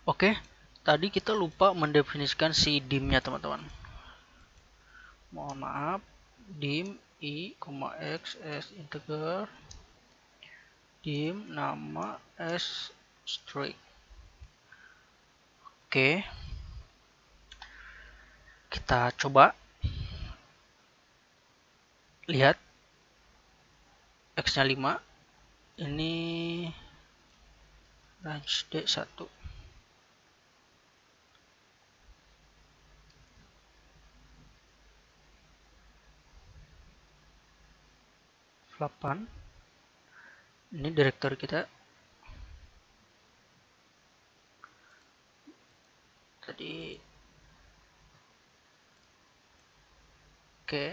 Oke, tadi kita lupa mendefinisikan si dim-nya teman-teman. Mohon maaf, dim i, x s integer dim nama s string. Oke, kita coba lihat x-nya 5. Ini range D1. 8. Ini direktori kita. Tadi oke.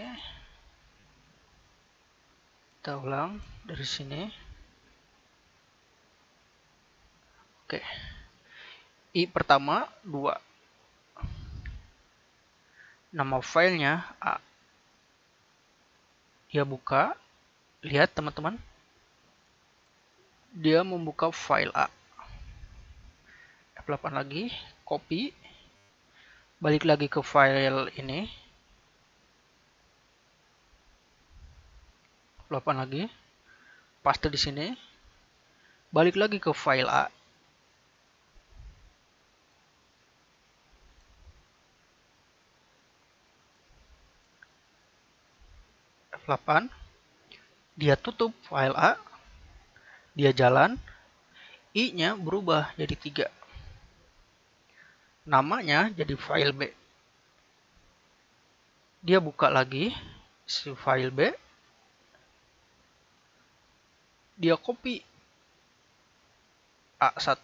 Kita ulang dari sini. Oke. I pertama 2. Nama filenya A. Dia buka. Lihat teman-teman. Dia membuka file A. F8 lagi. Copy. Balik lagi ke file ini. 8 lagi. Paste di sini. Balik lagi ke file A. F8. Dia tutup file A. Dia jalan. I-nya berubah jadi 3. Namanya jadi file B. Dia buka lagi si file B. Dia copy A1.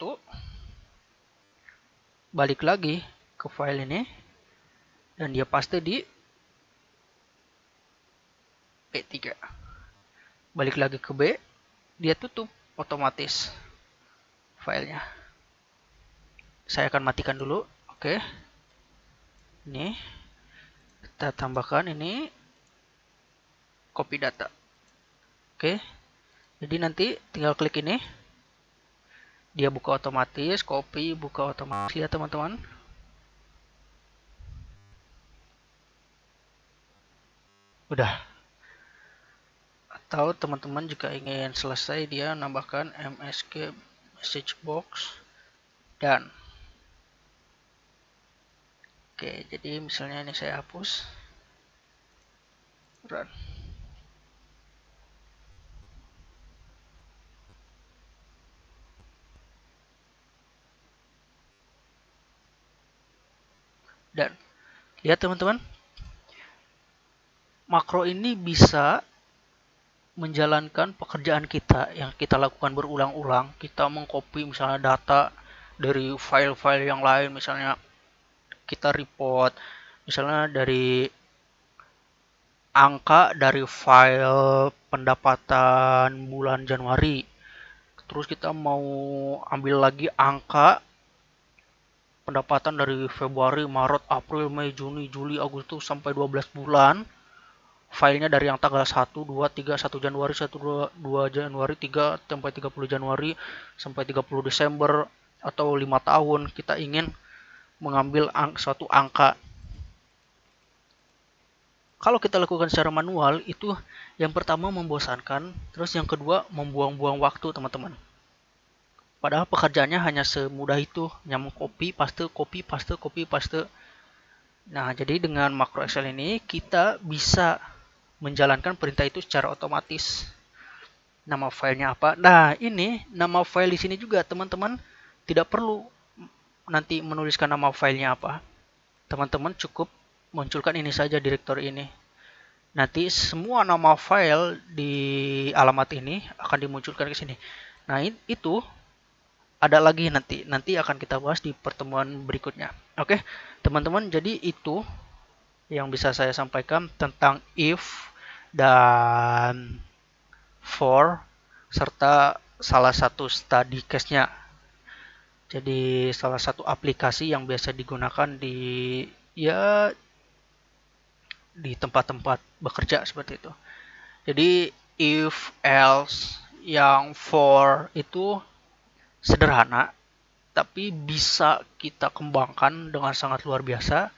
Balik lagi ke file ini. Dan dia paste di B3. Balik lagi ke B. Dia tutup otomatis filenya. Saya akan matikan dulu. Oke. Ini kita tambahkan ini copy data. Oke. Jadi nanti tinggal klik ini. Dia buka otomatis, copy, buka otomatis. Lihat teman-teman. Udah. Atau teman-teman jika ingin selesai, dia nambahkan msg message box dan oke, jadi misalnya ini saya hapus, run. Dan lihat teman-teman, makro ini bisa menjalankan pekerjaan kita yang kita lakukan berulang-ulang. Kita mengcopy misalnya data dari file-file yang lain, misalnya kita report misalnya dari angka dari file pendapatan bulan Januari, terus kita mau ambil lagi angka pendapatan dari Februari, Maret, April, Mei, Juni, Juli, Agustus sampai 12 bulan. Filenya dari yang tanggal 1, 2, 3, 1 Januari, 1, 2 Januari, 3 sampai 30 Januari, sampai 30 Desember, atau 5 tahun. Kita ingin mengambil suatu angka. Kalau kita lakukan secara manual, itu yang pertama membosankan, terus yang kedua membuang-buang waktu teman-teman. Padahal pekerjaannya hanya semudah itu, hanya copy, paste, copy, paste, copy, paste. Nah, jadi dengan makro Excel ini kita bisa menjalankan perintah itu secara otomatis. Nama filenya apa? Nah, ini nama file di sini juga teman-teman tidak perlu nanti menuliskan nama filenya apa. Teman-teman cukup munculkan ini saja, direktori ini. Nanti semua nama file di alamat ini akan dimunculkan ke sini. Nah, itu ada lagi nanti akan kita bahas di pertemuan berikutnya. Oke, teman-teman, jadi itu yang bisa saya sampaikan tentang if dan for serta salah satu study case-nya. Jadi salah satu aplikasi yang biasa digunakan ya di tempat-tempat bekerja seperti itu. Jadi if else yang for itu sederhana tapi bisa kita kembangkan dengan sangat luar biasa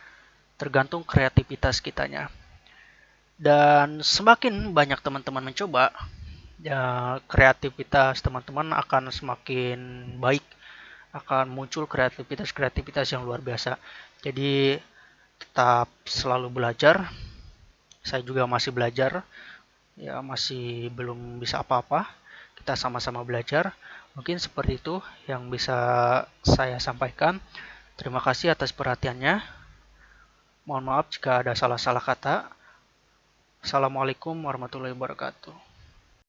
tergantung kreativitas kitanya. Dan semakin banyak teman-teman mencoba, ya kreativitas teman-teman akan semakin baik, akan muncul kreativitas-kreativitas yang luar biasa. Jadi tetap selalu belajar. Saya juga masih belajar, ya masih belum bisa apa-apa. Kita sama-sama belajar. Mungkin seperti itu yang bisa saya sampaikan. Terima kasih atas perhatiannya. Mohon maaf jika ada salah-salah kata. Assalamualaikum warahmatullahi wabarakatuh.